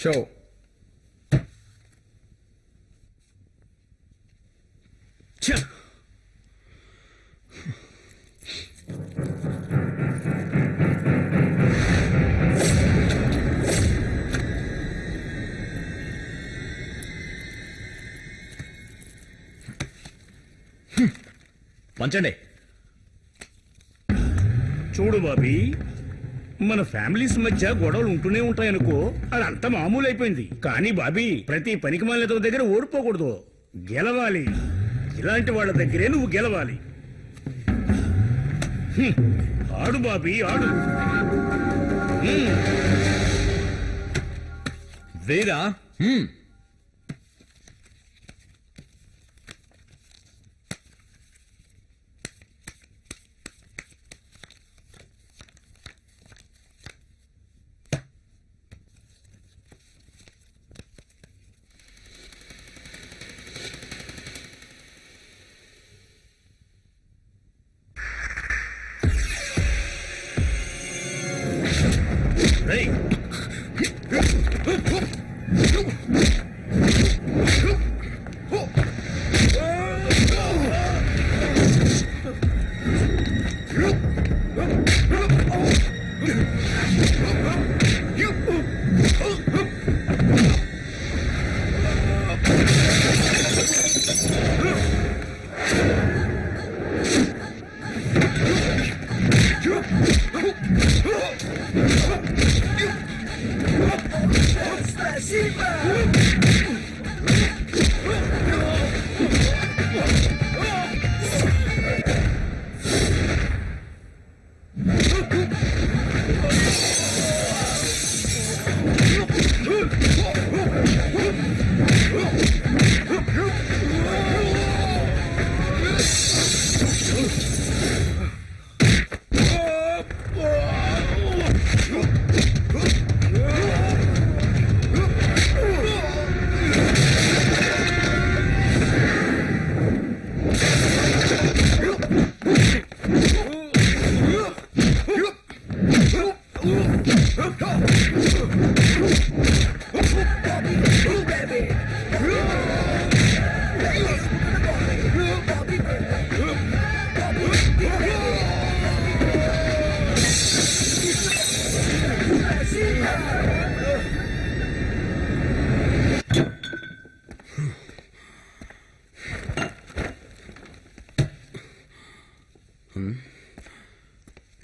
Show. పంచండి. చూడు బాబీ, మన ఫ్యామిలీస్ మధ్య గొడవలు ఉంటూనే ఉంటాయనుకో, అదంతా మామూలు అయిపోయింది. కానీ బాబీ, ప్రతి పనికి మాలిన దగ్గర ఓడిపోకూడదు, గెలవాలి. ఇలాంటి వాళ్ళ దగ్గరే నువ్వు గెలవాలి. ఆడు బాబీ, ఆడు. వేరా రేయ్,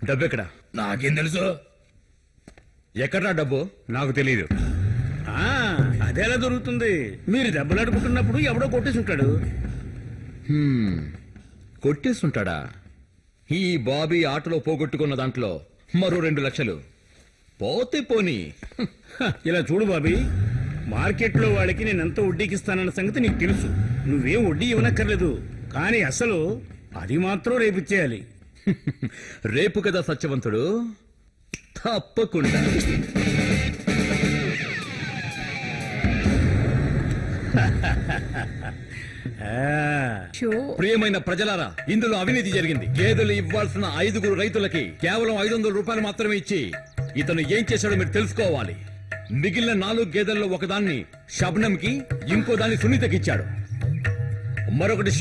డబ్బు ఎక్కడా? నాకేం తెలుసు? ఎక్కడ్రా డబ్బు? నాకు తెలీదు. అదేలా దొరుకుతుంది? మీరు దెబ్బలాడుకుంటున్నప్పుడు ఎవడో కొట్టేసి ఉంటాడు. కొట్టేస్తుంటాడా? ఈ బాబీ ఆటలో పోగొట్టుకున్న దాంట్లో మరో 2 లక్షలు పోతే పోనీ. ఇలా చూడు బాబీ, మార్కెట్లో వాళ్ళకి నేనెంత వడ్డీకి ఇస్తానన్న సంగతి నీకు తెలుసు. నువ్వేం వడ్డీ ఇవ్వనక్కర్లేదు, కానీ అసలు అది మాత్రం రేపిచ్చేయాలి. రేపు కదా సత్యవంతుడు, తప్పకుండా. ప్రియమైన ప్రజలారా, ఇందులో అవినీతి జరిగింది. గేదెలు ఇవ్వాల్సిన 5 రైతులకి కేవలం 500 రూపాయలు మాత్రమే ఇచ్చి ఇతను ఏం చేశాడో మీరు తెలుసుకోవాలి. మిగిలిన 4 గేదెల్లో ఒకదాన్ని షబ్నంకి, ఇంకో దాన్ని సునీతకి ఇచ్చాడు. మరొకటి